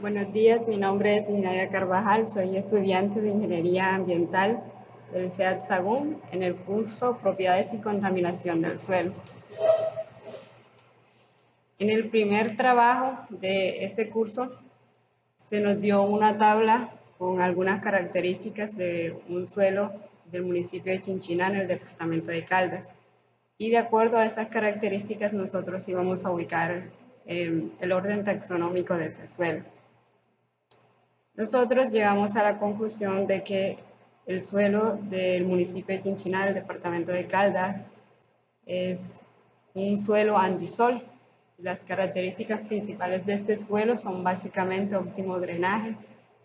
Buenos días, mi nombre es Minaida Carvajal, soy estudiante de Ingeniería Ambiental del CEAD Sagún en el curso Propiedades y Contaminación del Suelo. En el primer trabajo de este curso se nos dio una tabla con algunas características de un suelo del municipio de Chinchiná en el departamento de Caldas. Y de acuerdo a esas características nosotros íbamos a ubicar el orden taxonómico de ese suelo. Nosotros llegamos a la conclusión de que el suelo del municipio de Chinchiná, del departamento de Caldas, es un suelo antisol. Las características principales de este suelo son básicamente óptimo drenaje,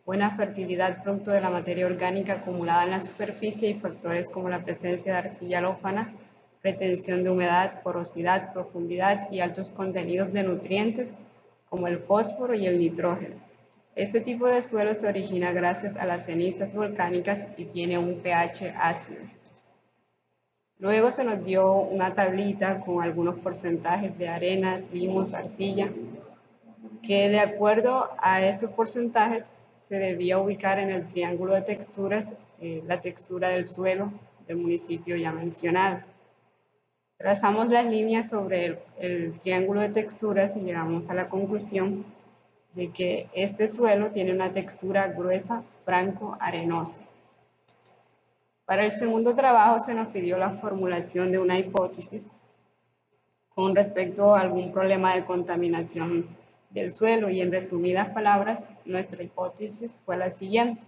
buena fertilidad producto de la materia orgánica acumulada en la superficie y factores como la presencia de arcilla lófana, retención de humedad, porosidad, profundidad y altos contenidos de nutrientes como el fósforo y el nitrógeno. Este tipo de suelo se origina gracias a las cenizas volcánicas y tiene un pH ácido. Luego se nos dio una tablita con algunos porcentajes de arenas, limos, arcilla, que de acuerdo a estos porcentajes se debía ubicar en el triángulo de texturas la textura del suelo del municipio ya mencionado. Trazamos las líneas sobre el triángulo de texturas y llegamos a la conclusión de que este suelo tiene una textura gruesa, franco-arenosa. Para el segundo trabajo se nos pidió la formulación de una hipótesis con respecto a algún problema de contaminación del suelo y en resumidas palabras, nuestra hipótesis fue la siguiente.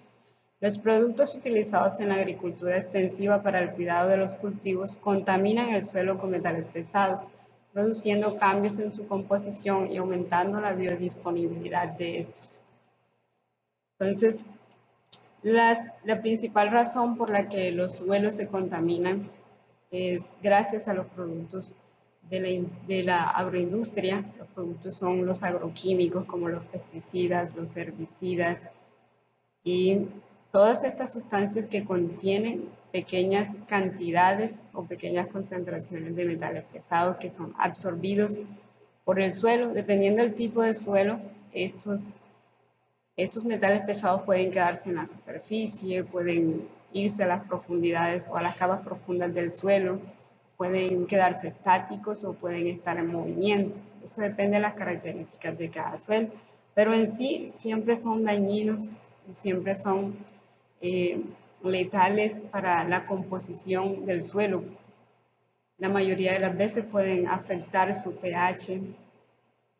Los productos utilizados en la agricultura extensiva para el cuidado de los cultivos contaminan el suelo con metales pesados, produciendo cambios en su composición y aumentando la biodisponibilidad de estos. Entonces, la principal razón por la que los suelos se contaminan es gracias a los productos de la agroindustria. Los productos son los agroquímicos como los pesticidas, los herbicidas y todas estas sustancias que contienen pequeñas cantidades o pequeñas concentraciones de metales pesados que son absorbidos por el suelo. Dependiendo del tipo de suelo, estos metales pesados pueden quedarse en la superficie, pueden irse a las profundidades o a las capas profundas del suelo, pueden quedarse estáticos o pueden estar en movimiento. Eso depende de las características de cada suelo, pero en sí siempre son dañinos y siempre son letales para la composición del suelo. La mayoría de las veces pueden afectar su pH,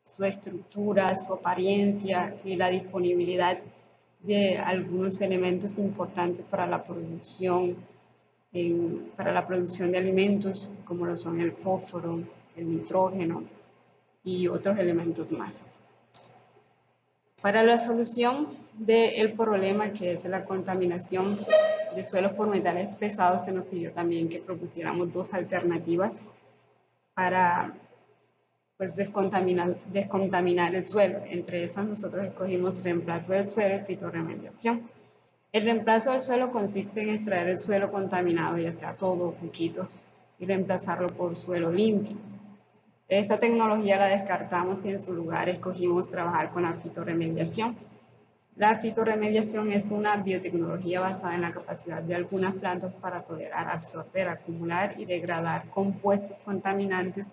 su estructura, su apariencia y la disponibilidad de algunos elementos importantes para la producción de alimentos, como lo son el fósforo, el nitrógeno y otros elementos más. Para la solución del problema que es la contaminación de suelos por metales pesados, se nos pidió también que propusiéramos dos alternativas para descontaminar el suelo. Entre esas nosotros escogimos reemplazo del suelo y fitorremediación. El reemplazo del suelo consiste en extraer el suelo contaminado, ya sea todo o poquito, y reemplazarlo por suelo limpio. Esta tecnología la descartamos y en su lugar escogimos trabajar con la fitorremediación. La fitorremediación es una biotecnología basada en la capacidad de algunas plantas para tolerar, absorber, acumular y degradar compuestos contaminantes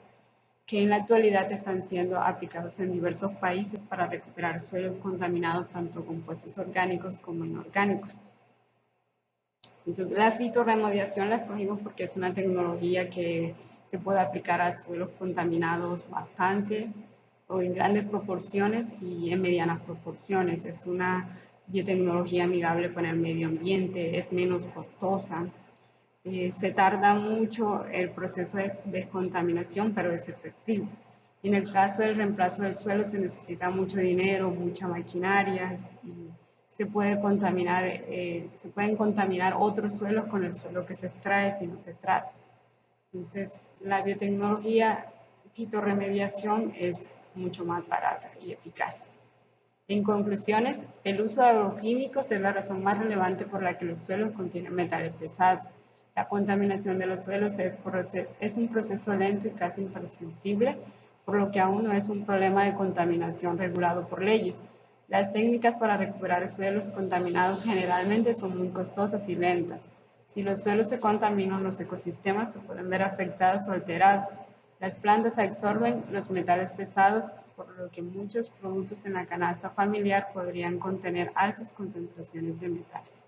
que en la actualidad están siendo aplicados en diversos países para recuperar suelos contaminados tanto compuestos orgánicos como inorgánicos. Entonces, la fitorremediación la escogimos porque es una tecnología que se puede aplicar a suelos contaminados bastante o en grandes proporciones y en medianas proporciones. Es una biotecnología amigable con el medio ambiente, es menos costosa. Se tarda mucho el proceso de descontaminación, pero es efectivo. En el caso del reemplazo del suelo se necesita mucho dinero, mucha maquinaria y se pueden contaminar otros suelos con el suelo que se extrae si no se trata. Entonces, la biotecnología fitorremediación es mucho más barata y eficaz. En conclusiones, el uso de agroquímicos es la razón más relevante por la que los suelos contienen metales pesados. La contaminación de los suelos es un proceso lento y casi imperceptible, por lo que aún no es un problema de contaminación regulado por leyes. Las técnicas para recuperar suelos contaminados generalmente son muy costosas y lentas. Si los suelos se contaminan, los ecosistemas se pueden ver afectados o alterados. Las plantas absorben los metales pesados, por lo que muchos productos en la canasta familiar podrían contener altas concentraciones de metales.